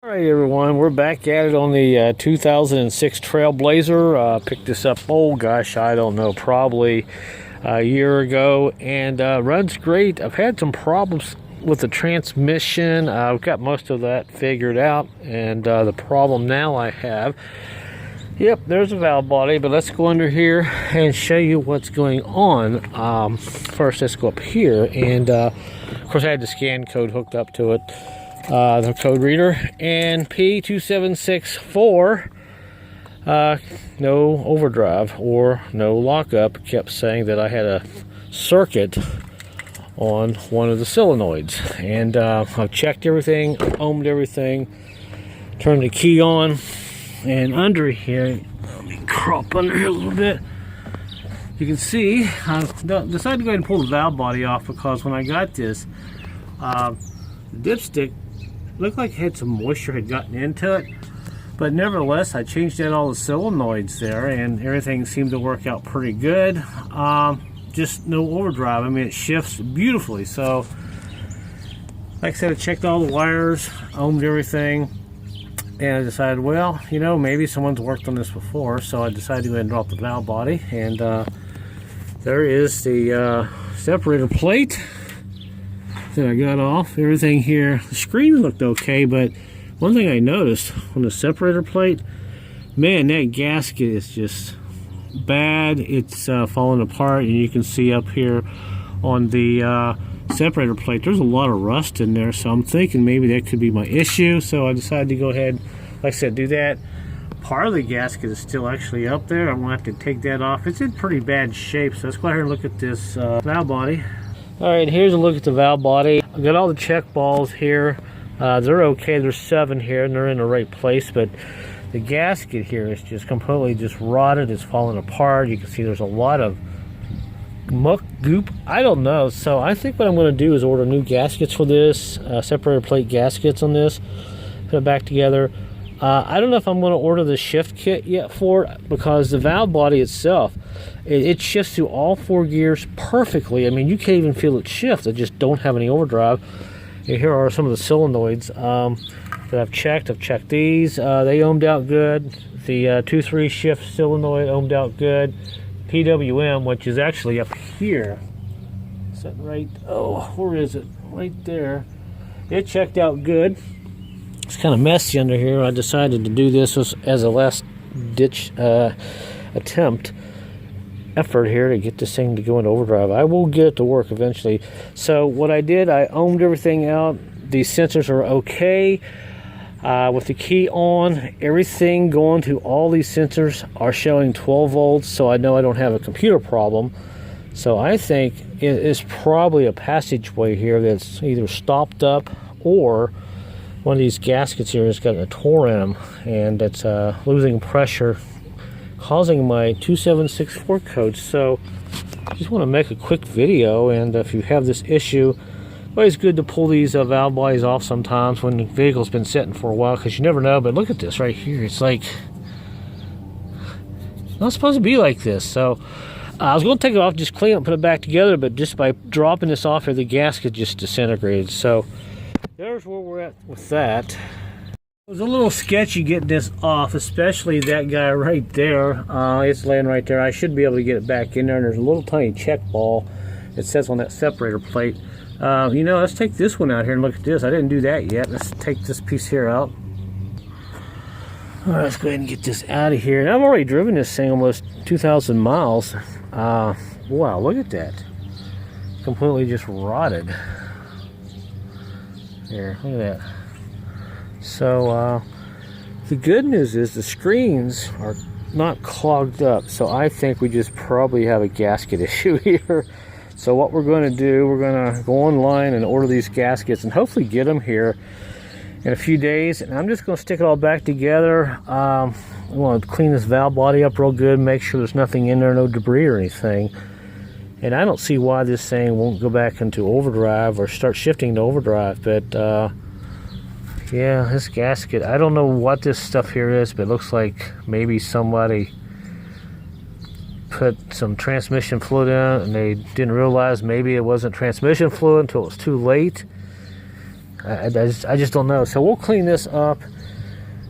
All right, everyone, we're back at it on the 2006 Trailblazer. Picked this up, oh gosh, I don't know, probably a year ago, and runs great. I've had some problems with the transmission. I've got most of that figured out, and the problem now I have, yep, there's a valve body, but let's go under here and show you what's going on. First, let's go up here, and of course I had the scan code hooked up to it. The code reader, and P2764, no overdrive or no lockup, kept saying that I had a circuit on one of the solenoids. And I've checked everything, ohmed everything, turned the key on, and under here, let me crop under here a little bit. You can see I decided to go ahead and pull the valve body off, because when I got this, the dipstick looked like it had some moisture had gotten into it, but nevertheless I changed out all the solenoids there and everything seemed to work out pretty good. Just no overdrive. I mean, it shifts beautifully. So like I said, I checked all the wires, ohmed everything, and I decided, well, you know, maybe someone's worked on this before, so I decided to go ahead and drop the valve body. And there is the separator plate that I got off. Everything here, the screen looked okay, but one thing I noticed on the separator plate, man, that gasket is just bad. It's falling apart, and you can see up here on the separator plate there's a lot of rust in there, so I'm thinking maybe that could be my issue. So I decided to go ahead, like I said, do that. Part of the gasket is still actually up there. I'm going to have to take that off. It's in pretty bad shape, so let's go ahead and look at this valve body. Alright, here's a look at the valve body. I've got all the check balls here. They're okay. There's 7 here, and they're in the right place, but the gasket here is just completely just rotted. It's falling apart. You can see there's a lot of muck, goop. I don't know. So I think what I'm going to do is order new gaskets for this, separator plate gaskets on this, put it back together. I don't know if I'm going to order the shift kit yet for it, because the valve body itself, it shifts through all 4 gears perfectly. I mean, you can't even feel it shift. I just don't have any overdrive. And here are some of the solenoids that I've checked. I've checked these. They ohmed out good. The 2-3 shift solenoid ohmed out good. PWM, which is actually up here. Is that right? Oh, where is it? Right there. It checked out good. It's kind of messy under here. I decided to do this as a last ditch effort here to get this thing to go into overdrive. I will get it to work eventually. So what I did, I ohmed everything out. These sensors are okay. With the key on, everything going to all these sensors are showing 12 volts, so I know I don't have a computer problem. So I think it is probably a passageway here that's either stopped up, or one of these gaskets here has got a tore in them, and it's losing pressure, causing my 2764 code. So I just want to make a quick video, and if you have this issue, always good to pull these valve bodies off sometimes when the vehicle's been sitting for a while, because you never know. But look at this right here. It's like not supposed to be like this. So I was going to take it off, just clean it and put it back together, but just by dropping this off here, the gasket just disintegrated. So there's where we're at with that. It was a little sketchy getting this off, especially that guy right there. It's laying right there. I should be able to get it back in there, and there's a little tiny check ball that says on that separator plate. You know, let's take this one out here and look at this. I didn't do that yet. Let's take this piece here out. All right, let's go ahead and get this out of here. And I've already driven this thing almost 2,000 miles. Wow, look at that. Completely just rotted. Here, look at that. So the good news is the screens are not clogged up, so I think we just probably have a gasket issue here. So what we're going to do, we're going to go online and order these gaskets and hopefully get them here in a few days. And I'm just going to stick it all back together. I want to clean this valve body up real good, make sure there's nothing in there, no debris or anything. And I don't see why this thing won't go back into overdrive or start shifting to overdrive. But yeah, this gasket, I don't know what this stuff here is, but it looks like maybe somebody put some transmission fluid in and they didn't realize maybe it wasn't transmission fluid until it was too late. I just don't know. So we'll clean this up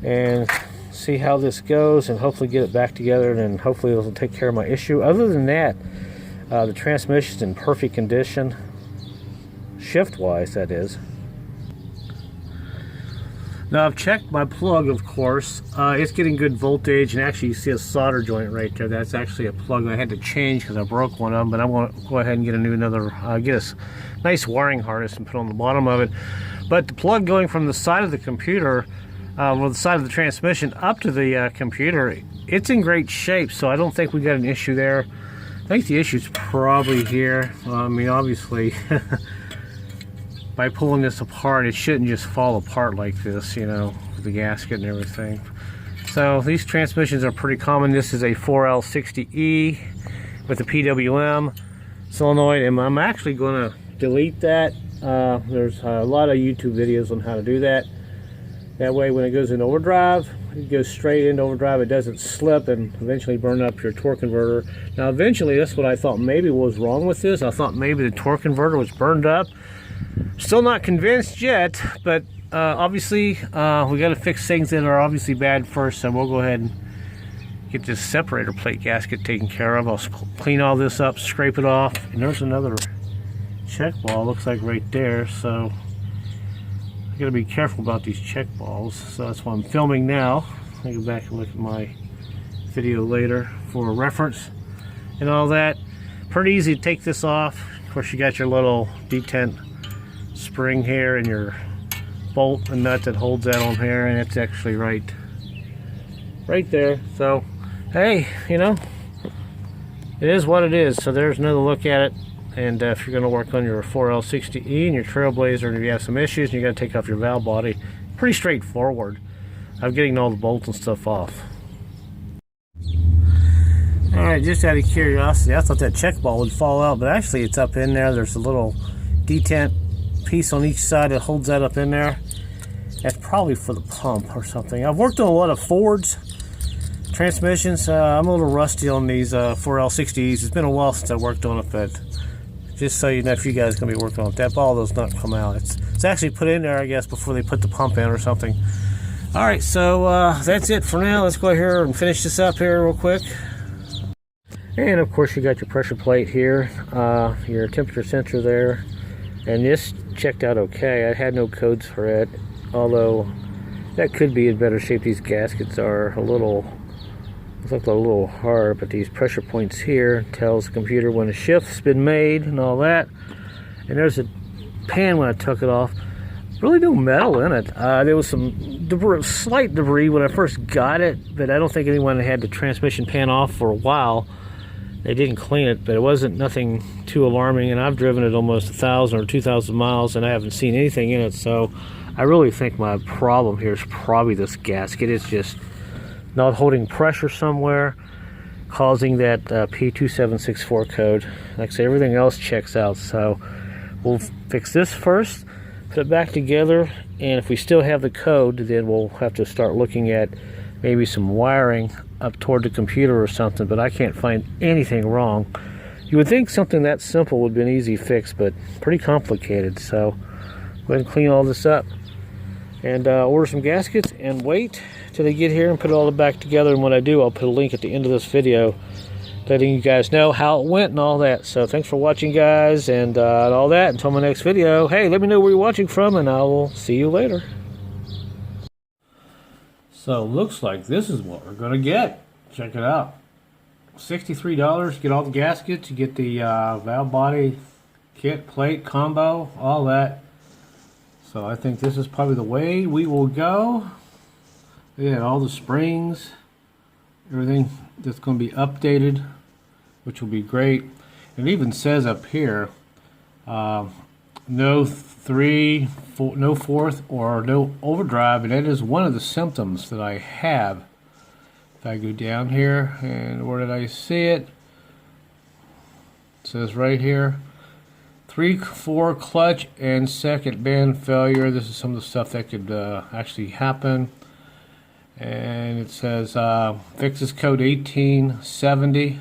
and see how this goes, and hopefully get it back together, and then hopefully it'll take care of my issue. Other than that, the transmission's in perfect condition, shift-wise, that is. Now I've checked my plug, of course. It's getting good voltage, and actually you see a solder joint right there. That's actually a plug I had to change because I broke one of them, but I'm going to go ahead and get get a nice wiring harness and put on the bottom of it. But the plug going from the side of the computer, well, the side of the transmission up to the computer, it's in great shape, so I don't think we got an issue there. I think the issue's probably here. I mean, obviously, by pulling this apart, it shouldn't just fall apart like this, you know, with the gasket and everything. So these transmissions are pretty common. This is a 4L60E with a PWM solenoid, and I'm actually going to delete that. There's a lot of YouTube videos on how to do that. That way when it goes in overdrive, it goes straight into overdrive. It doesn't slip and eventually burn up your torque converter. Now eventually, that's what I thought maybe was wrong with this. I thought maybe the torque converter was burned up. Still not convinced yet, but obviously we got to fix things that are obviously bad first. So we'll go ahead and get this separator plate gasket taken care of. I'll clean all this up, scrape it off, and there's another check ball, looks like right there. So I got to be careful about these check balls. So that's why I'm filming now. I'll go back and look at my video later for reference and all that. Pretty easy to take this off. Of course, you got your little detent spring here and your bolt and nut that holds that on here, and it's actually right there. So hey, you know, it is what it is. So there's another look at it. And if you're going to work on your 4L60E and your Trailblazer, and if you have some issues and you got to take off your valve body, pretty straightforward. I'm getting all the bolts and stuff off. Alright, just out of curiosity, I thought that check ball would fall out, but actually it's up in there. There's a little detent piece on each side that holds that up in there. That's probably for the pump or something. I've worked on a lot of Fords transmissions. I'm a little rusty on these 4L60Es. It's been a while since I worked on it, but just so you know, if you guys are going to be working on it, that ball does not come out. It's actually put in there, I guess, before they put the pump in or something. Alright, so that's it for now. Let's go here and finish this up here real quick. And of course you got your pressure plate here, your temperature sensor there, and this checked out okay. I had no codes for it, although that could be in better shape. These gaskets are a little, look a little hard, but these pressure points here tells the computer when a shift's been made and all that. And there's a pan when I took it off. Really no metal in it. There was some debris, slight debris when I first got it, but I don't think anyone had the transmission pan off for a while. They didn't clean it, but it wasn't nothing too alarming, and I've driven it almost 1,000 or 2,000 miles and I haven't seen anything in it. So I really think my problem here is probably this gasket. It's just not holding pressure somewhere, causing that P2764 code. Like I say, everything else checks out. So we'll fix this first, put it back together, and if we still have the code, then we'll have to start looking at maybe some wiring up toward the computer or something, but I can't find anything wrong. You would think something that simple would be an easy fix, but pretty complicated. So go ahead and clean all this up and order some gaskets and wait till they get here and put it all back together. And when I do, I'll put a link at the end of this video letting you guys know how it went and all that. So thanks for watching, guys, and all that. Until my next video, hey, let me know where you're watching from, and I will see you later. So looks like this is what we're gonna get. Check it out. $63, get all the gaskets, you get the valve body kit, plate, combo, all that. So I think this is probably the way we will go. Yeah, all the springs, everything that's going to be updated, which will be great. It even says up here, no fourth or no overdrive, and that is one of the symptoms that I have. If I go down here, and where did I see it? It says right here, 3/4 clutch and second band failure. This is some of the stuff that could actually happen. And it says fixes code 1870.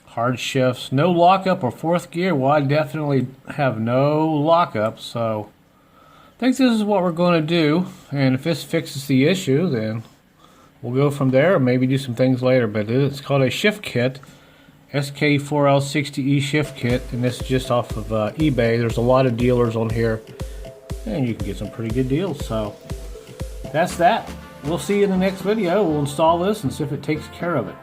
Hard shifts, no lockup or fourth gear. Well, I definitely have no lockup, so I think this is what we're going to do, and if this fixes the issue, then we'll go from there, or maybe do some things later. But it's called a shift kit, SK4L60E shift kit, and this is just off of eBay. There's a lot of dealers on here, and you can get some pretty good deals. So that's that. We'll see you in the next video. We'll install this and see if it takes care of it.